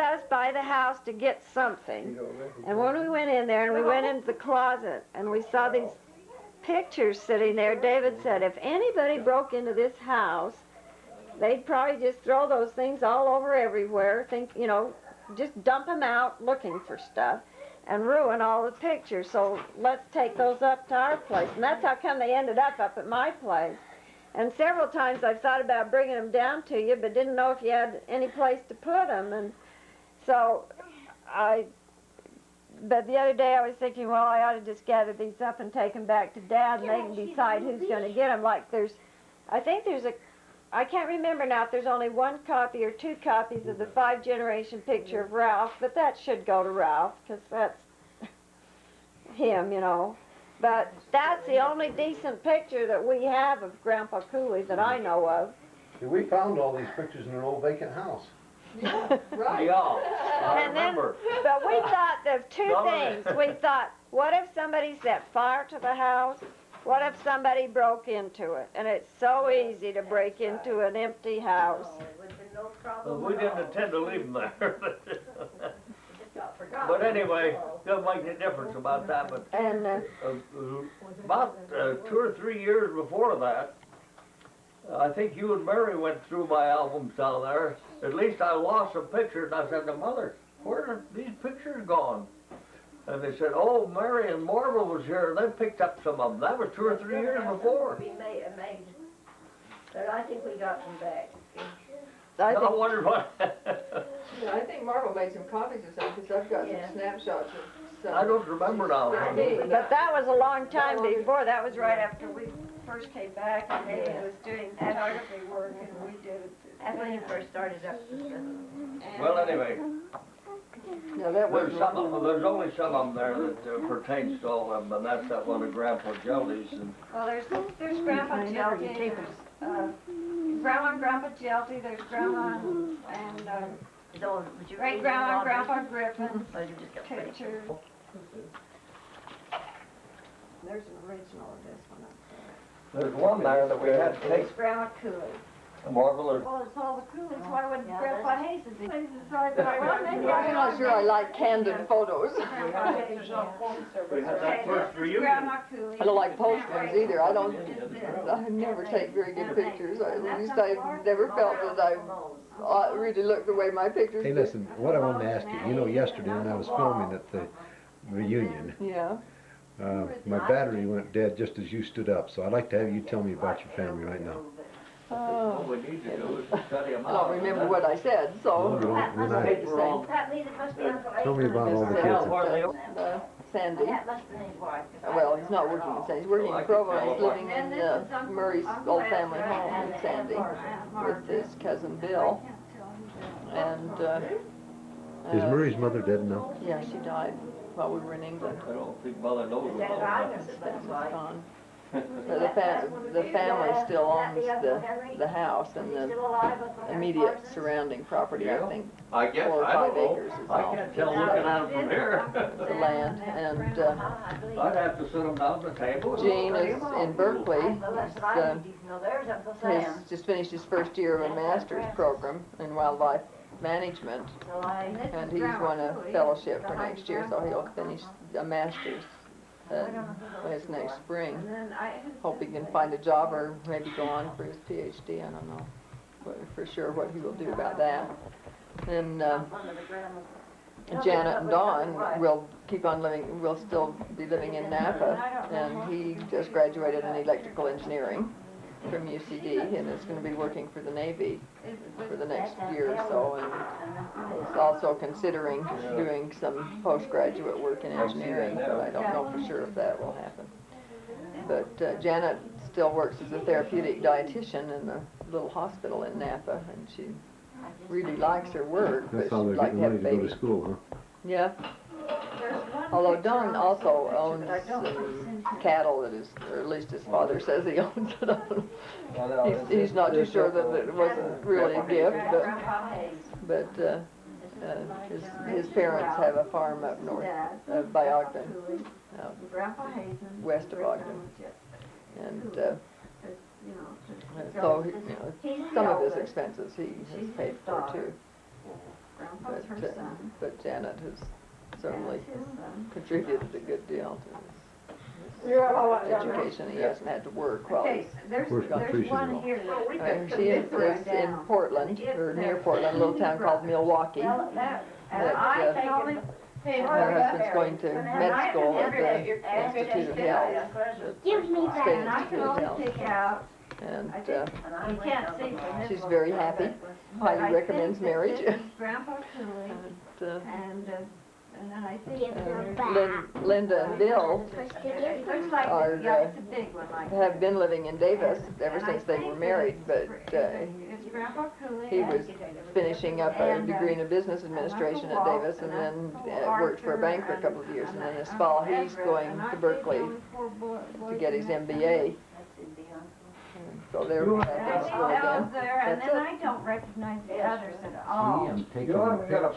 us by the house to get something. And when we went in there and we went into the closet and we saw these pictures sitting there, David said, if anybody broke into this house, they'd probably just throw those things all over everywhere, just dump them out looking for stuff and ruin all the pictures. So let's take those up to our place. And that's how come they ended up at my place. And several times I've thought about bringing them down to you, but didn't know if you had any place to put them. And so but the other day I was thinking, well, I ought to just gather these up and take them back to Dad, and they can decide who's going to get them. Like I think I can't remember now if there's only one copy or two copies of the 5-generation picture of Ralph, but that should go to Ralph, because that's him, But that's the only decent picture that we have of Grandpa Cooley that I know of. See, we found all these pictures in an old vacant house. Yeah, right. Yeah, I remember. But we thought of two things. We thought, what if somebody set fire to the house? What if somebody broke into it? And it's so easy to break into an empty house. Well, we didn't intend to leave them there. But anyway, doesn't make any difference about that. But about 2 or 3 years before that, I think you and Mary went through my albums down there. At least I lost some pictures, and I said to Mother, where are these pictures gone? And they said, oh, Mary and Marvel was here, and they picked up some of them. That was 2 or 3 years before. But I think we got them back. I wondered what. Yeah, I think Marvel made some copies of some, because I've got some snapshots of some. I don't remember now. But that was a long time before. That was right after we first came back, and David was doing photography work, and we did it. That's when you first started up. Well, anyway, No, that was there's only some of them there that pertains to all of them, and that's that one of Grandpa Jelly's. Well, there's Grandpa Jelty, Grandma and Grandpa Jelty, there's Grandma and great Grandma and Grandpa Griffin's pictures. There's an original of this one up there. There's one there that we had to take. It's Grandma Cooley. Marvelous. Well, it's all the Cooleys. Why wouldn't Grandpa Hazen be? So I thought, well, maybe I'm not sure I like candid photos. We had that first reunion. Grandma Cooley. I don't like post ones either. I never take very good pictures. At least I've never felt that I really look the way my pictures Hey, do. listen, what I wanted to ask you, yesterday when I was filming at the reunion, Yeah. my battery went dead just as you stood up, so I'd like to have you tell me about your family right now. What we need to do is study them I out. don't remember what I said, so. No, I hate to say. That means it must be Uncle Abe. Tell me about all the kids. Sandy. That must be his wife. Well, he's not working in Sandy. He's working in Provo. He's living in Murray's old family home in Sandy with his cousin Bill. And Is Murray's mother dead now? yeah, she died while we were in England. I don't think Mother knows about it. She's gone. But the family still owns the house and the immediate surrounding property. I think I guess 4 or I 5 don't know. acres is I all can't tell looking at them from here. the land. And I'd have to sit them down at the table. Gene is in Berkeley. He's He's just finished his first year of a master's program in wildlife management, and he's won a fellowship for next year, so he'll finish a master's his next spring. Hope he can find a job or maybe go on for his PhD. I don't know for sure what he will do about that. And Janet and Dawn will keep on living, will still be living in Napa, and he just graduated in electrical engineering from UCD and is going to be working for the Navy for the next year or so, and is also considering doing some postgraduate work in engineering, but I don't know for sure if that will happen. But Janet still works as a therapeutic dietitian in the little hospital in Napa, and she really likes her work, but That's how she'd they're like getting to have a ready to go baby. to school, huh? Yeah. Although Don also owns some cattle that is, or at least his father says he owns it. He's not too sure that it wasn't really a gift, but his parents have a farm up north by Ogden, west of Ogden, and so some of his expenses he has paid for too. But her son. but Janet has certainly That's his son. contributed a good deal to Okay, his education. He hasn't had to work while he's. there's Where's Patricia one go? here that. She is in Portland, or near Portland, a little town called Milwaukee. Well, that, That, I uh, think only Her husband's going to med school at the Institute of Health, Give me State that. And I Institute can of only Health. pick out, And you can't see from this. she's one, very happy, but I highly think recommends that marriage. this is Grandpa Cooley, And, and then I think. Give her there's- back. Linda and Bill It looks like, are, yeah, it's a big one like have that. been living in Davis ever And I since they think were that married, but it's Grandpa Cooley. he and- was finishing up a and, degree in business administration at Davis, and then worked for a bank for a couple of years, and then this fall he's going to Berkeley to get his MBA. So they're back in school That again. was there, and That's then it. I don't recognize the others at all. See, I'm taking You a haven't got a picture.